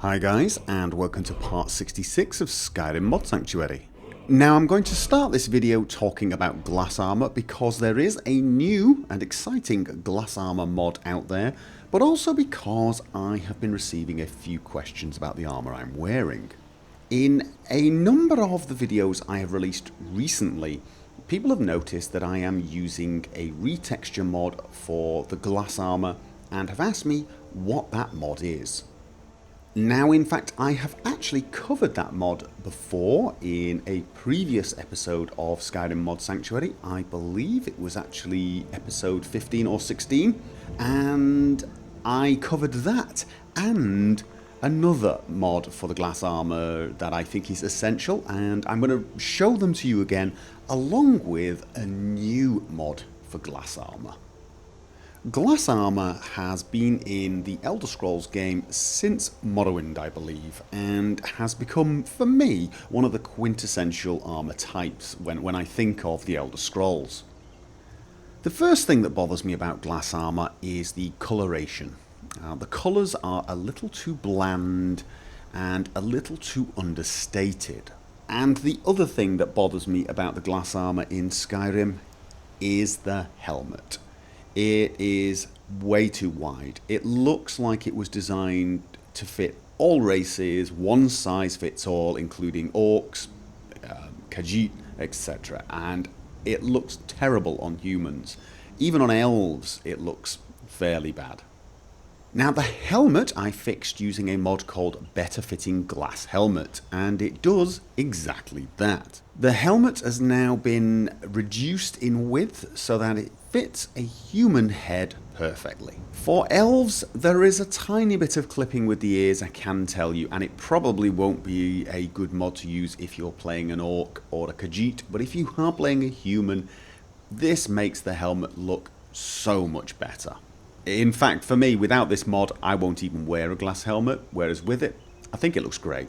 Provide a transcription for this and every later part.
Hi guys, and welcome to part 66 of Skyrim Mod Sanctuary. Now I'm going to start this video talking about glass armor because there is a new and exciting glass armor mod out there, but also because I have been receiving a few questions about the armor I'm wearing. In a number of the videos I have released recently, people have noticed that I am using a retexture mod for the glass armor and have asked me what that mod is. Now, in fact, I have actually covered that mod before in a previous episode of Skyrim Mod Sanctuary. I believe it was actually episode 15 or 16, and I covered that and another mod for the glass armor that I think is essential, and I'm going to show them to you again along with a new mod for glass armor. Glass armor has been in the Elder Scrolls game since Morrowind, I believe, and has become, for me, one of the quintessential armor types when I think of the Elder Scrolls. The first thing that bothers me about glass armor is the coloration. The colours are a little too bland and a little too understated. And the other thing that bothers me about the glass armor in Skyrim is the helmet. It is way too wide. It looks like it was designed to fit all races, one size fits all, including orcs, Khajiit, etc. And it looks terrible on humans. Even on elves, it looks fairly bad. Now, the helmet I fixed using a mod called Better Fitting Glass Helmet, and it does exactly that. The helmet has now been reduced in width so that it fits a human head perfectly. For elves, there is a tiny bit of clipping with the ears, I can tell you, and it probably won't be a good mod to use if you're playing an orc or a Khajiit, but if you are playing a human, this makes the helmet look so much better. In fact, for me, without this mod, I won't even wear a glass helmet, whereas with it, I think it looks great.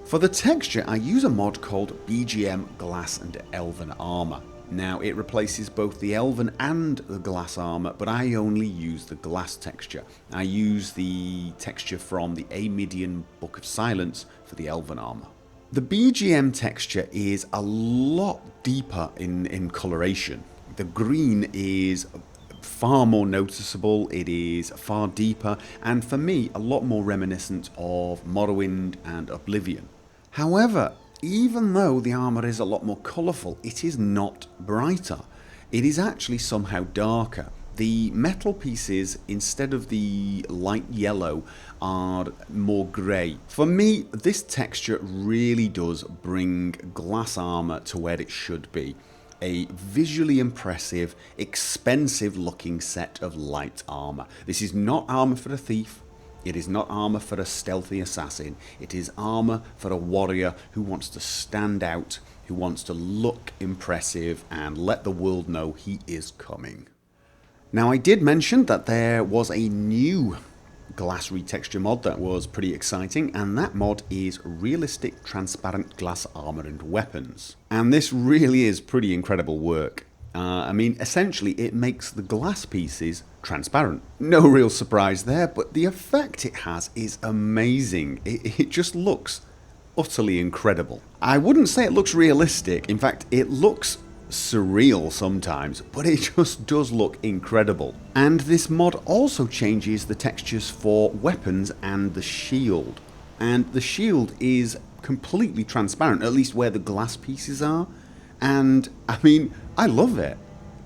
For the texture, I use a mod called BGM Glass and Elven Armour. Now, it replaces both the Elven and the glass armour, but I only use the glass texture. I use the texture from the Amidian Book of Silence for the Elven armour. The BGM texture is a lot deeper in coloration. The green is far more noticeable, it is far deeper, and for me, a lot more reminiscent of Morrowind and Oblivion. However, even though the armour is a lot more colourful, it is not brighter. It is actually somehow darker. The metal pieces, instead of the light yellow, are more grey. For me, this texture really does bring glass armour to where it should be. A visually impressive, expensive looking set of light armour. This is not armour for a thief. It is not armour for a stealthy assassin. It is armour for a warrior who wants to stand out, who wants to look impressive and let the world know he is coming. Now, I did mention that there was a new glass retexture mod that was pretty exciting, and that mod is Realistic Transparent Glass Armour and Weapons. And this really is pretty incredible work. I mean, essentially it makes the glass pieces transparent. No real surprise there, but the effect it has is amazing. It just looks utterly incredible. I wouldn't say it looks realistic. In fact, it looks surreal sometimes, but it just does look incredible. And this mod also changes the textures for weapons and the shield. And the shield is completely transparent, at least where the glass pieces are. And I mean, I love it.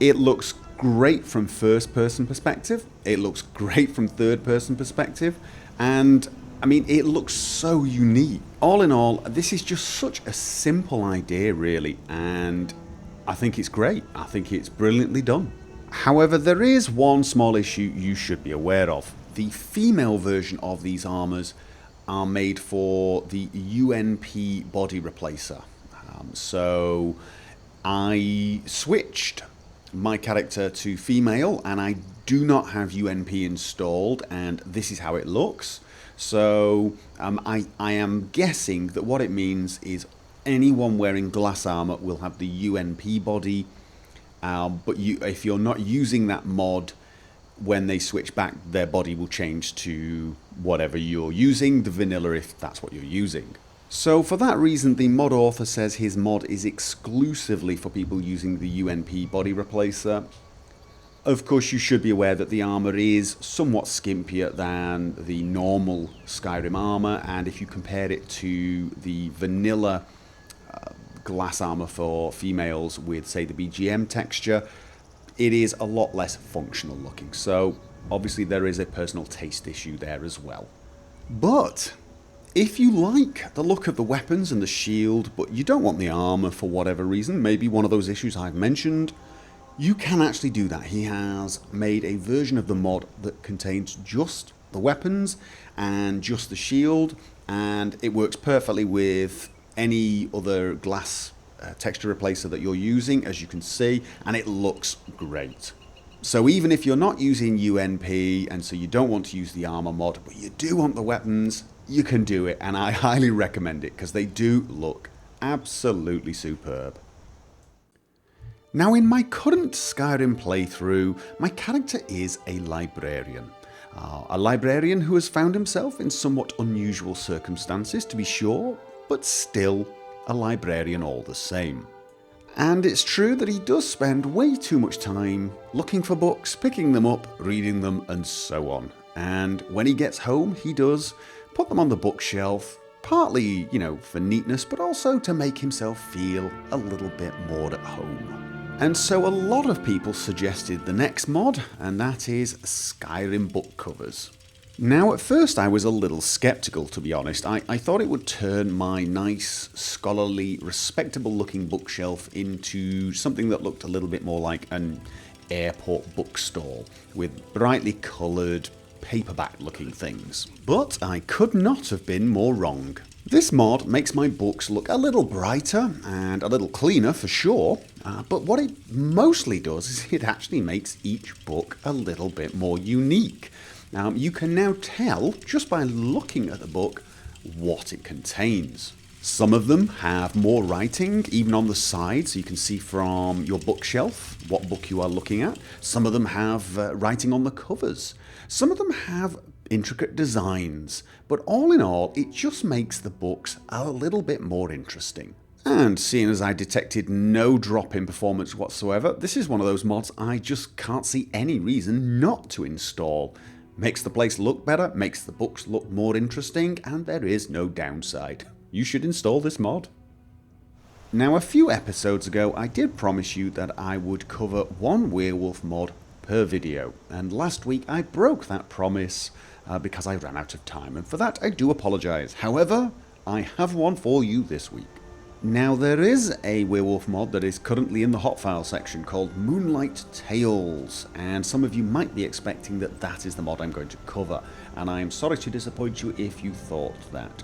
It looks great from first person perspective. It looks great from third person perspective. And I mean, it looks so unique. All in all, this is just such a simple idea, really. And I think it's great. I think it's brilliantly done. However, there is one small issue you should be aware of. The female version of these armors are made for the UNP body replacer. So I switched my character to female and I do not have UNP installed, and this is how it looks. So I am guessing that what it means is anyone wearing glass armor will have the UNP body, but if you're not using that mod, when they switch back, their body will change to whatever you're using, the vanilla if that's what you're using. So for that reason, the mod author says his mod is exclusively for people using the UNP body replacer. Of course, you should be aware that the armour is somewhat skimpier than the normal Skyrim armour, and if you compare it to the vanilla glass armour for females with, say, the BGM texture, it is a lot less functional looking. So obviously there is a personal taste issue there as well. But if you like the look of the weapons and the shield, but you don't want the armour for whatever reason, maybe one of those issues I've mentioned, you can actually do that. He has made a version of the mod that contains just the weapons and just the shield, and it works perfectly with any other glass texture replacer that you're using, as you can see, and it looks great. So even if you're not using UNP and so you don't want to use the armor mod, but you do want the weapons, you can do it, and I highly recommend it because they do look absolutely superb. Now, in my current Skyrim playthrough, my character is a librarian. A librarian who has found himself in somewhat unusual circumstances, to be sure, but still a librarian all the same. And it's true that he does spend way too much time looking for books, picking them up, reading them, and so on. And when he gets home, he does put them on the bookshelf, partly, for neatness, but also to make himself feel a little bit more at home. And so a lot of people suggested the next mod, and that is Skyrim book covers. Now, at first I was a little skeptical, to be honest. I thought it would turn my nice, scholarly, respectable looking bookshelf into something that looked a little bit more like an airport bookstall, with brightly coloured, paperback looking things. But I could not have been more wrong. This mod makes my books look a little brighter and a little cleaner for sure, but what it mostly does is it actually makes each book a little bit more unique. You can now tell, just by looking at the book, what it contains. Some of them have more writing, even on the side, so you can see from your bookshelf what book you are looking at. Some of them have writing on the covers. Some of them have intricate designs, but all in all, it just makes the books a little bit more interesting. And seeing as I detected no drop in performance whatsoever, this is one of those mods I just can't see any reason not to install. Makes the place look better, makes the books look more interesting, and there is no downside. You should install this mod. Now, a few episodes ago, I did promise you that I would cover one Werewolf mod per video, and last week I broke that promise because I ran out of time, and for that I do apologise. However, I have one for you this week. Now, there is a Werewolf mod that is currently in the hot file section called Moonlight Tales, and some of you might be expecting that that is the mod I'm going to cover, and I am sorry to disappoint you if you thought that.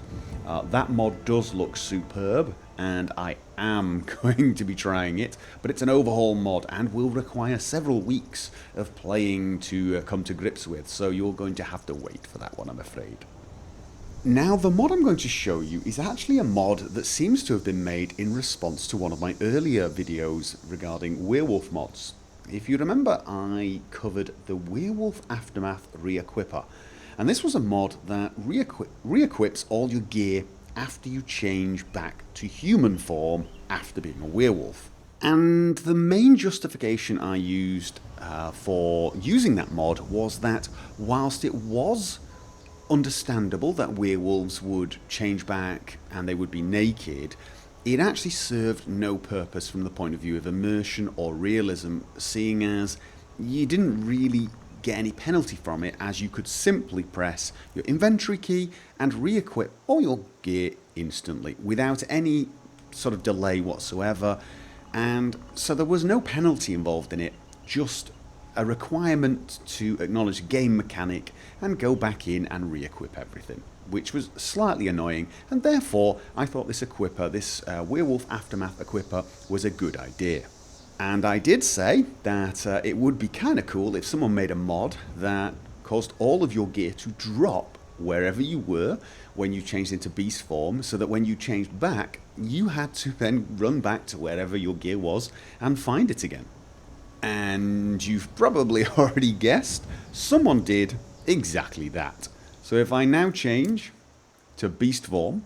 That mod does look superb, and I am going to be trying it, but it's an overhaul mod and will require several weeks of playing to come to grips with, so you're going to have to wait for that one, I'm afraid. Now, the mod I'm going to show you is actually a mod that seems to have been made in response to one of my earlier videos regarding Werewolf mods. If you remember, I covered the Werewolf Aftermath Re-Equipper, and this was a mod that re-equips all your gear after you change back to human form after being a werewolf. And the main justification I used for using that mod was that whilst it was understandable that werewolves would change back and they would be naked, it actually served no purpose from the point of view of immersion or realism, seeing as you didn't really get any penalty from it, as you could simply press your inventory key and re-equip all your gear instantly without any sort of delay whatsoever, and so there was no penalty involved in it, just a requirement to acknowledge game mechanic and go back in and re-equip everything, which was slightly annoying, and therefore I thought this equipper, this Werewolf Aftermath equipper, was a good idea. And I did say that it would be kind of cool if someone made a mod that caused all of your gear to drop wherever you were when you changed into beast form, so that when you changed back, you had to then run back to wherever your gear was and find it again. And you've probably already guessed, someone did exactly that. So if I now change to beast form,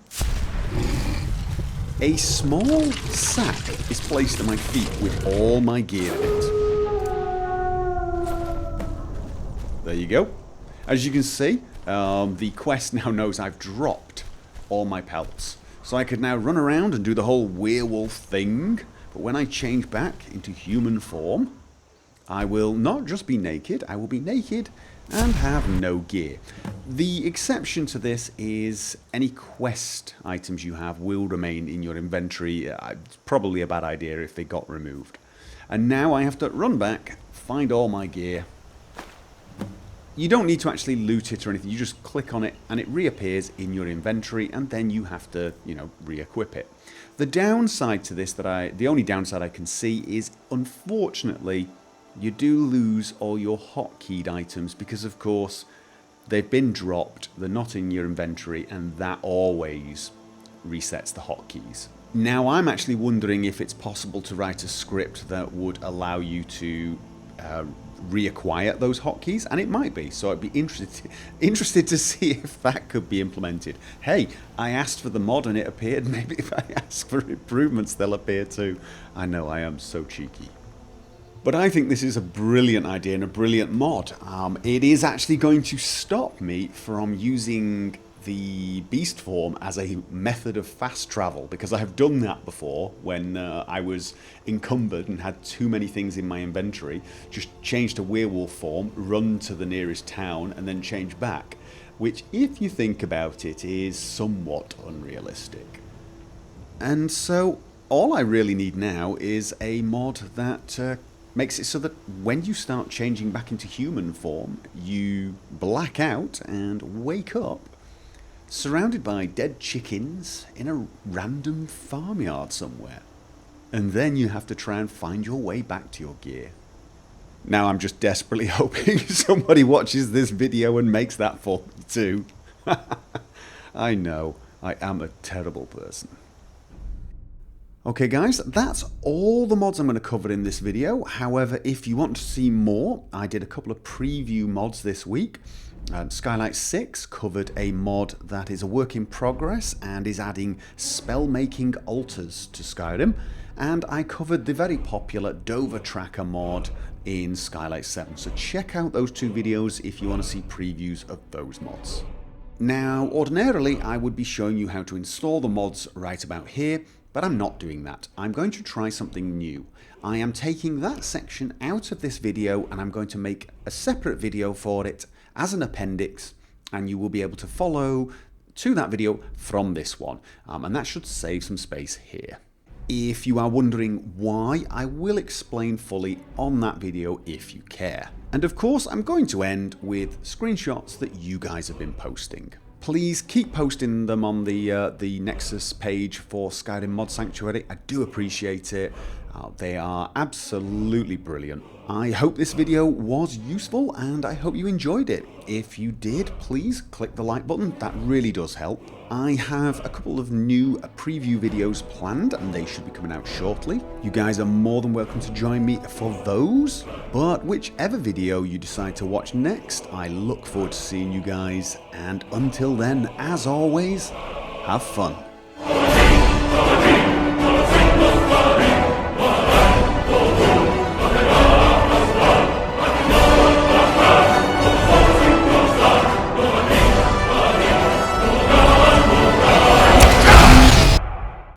a small sack is placed at my feet with all my gear in it. There you go. As you can see, the quest now knows I've dropped all my pelts. So I could now run around and do the whole werewolf thing. But when I change back into human form, I will not just be naked, I will be naked and have no gear. The exception to this is any quest items you have will remain in your inventory. It's probably a bad idea if they got removed. And now I have to run back, find all my gear. You don't need to actually loot it or anything, you just click on it and it reappears in your inventory, and then you have to, re-equip it. The downside to this, the only downside I can see is, unfortunately, you do lose all your hotkeyed items because, of course, they've been dropped, they're not in your inventory, and that always resets the hotkeys. Now, I'm actually wondering if it's possible to write a script that would allow you to reacquire those hotkeys, and it might be, so I'd be interested to see if that could be implemented. Hey, I asked for the mod and it appeared. Maybe if I ask for improvements, they'll appear too. I know, I am so cheeky. But I think this is a brilliant idea and a brilliant mod. It is actually going to stop me from using the beast form as a method of fast travel, because I have done that before when I was encumbered and had too many things in my inventory. Just change to werewolf form, run to the nearest town, and then change back, which, if you think about it, is somewhat unrealistic. And so all I really need now is a mod that makes it so that when you start changing back into human form, you black out and wake up surrounded by dead chickens in a random farmyard somewhere. And then you have to try and find your way back to your gear. Now I'm just desperately hoping somebody watches this video and makes that for me too. I know, I am a terrible person. Okay guys, that's all the mods I'm going to cover in this video. However, if you want to see more, I did a couple of preview mods this week. Skylight 6 covered a mod that is a work in progress and is adding spell-making altars to Skyrim. And I covered the very popular Dover Tracker mod in Skylight 7. So check out those two videos if you want to see previews of those mods. Now, ordinarily, I would be showing you how to install the mods right about here, but I'm not doing that. I'm going to try something new. I am taking that section out of this video and I'm going to make a separate video for it as an appendix, and you will be able to follow to that video from this one. And that should save some space here. If you are wondering why, I will explain fully on that video if you care. And of course, I'm going to end with screenshots that you guys have been posting. Please keep posting them on the Nexus page for Skyrim Mod Sanctuary. I do appreciate it. They are absolutely brilliant. I hope this video was useful and I hope you enjoyed it. If you did, please click the like button. That really does help. I have a couple of new preview videos planned and they should be coming out shortly. You guys are more than welcome to join me for those. But whichever video you decide to watch next, I look forward to seeing you guys. And until then, as always, have fun.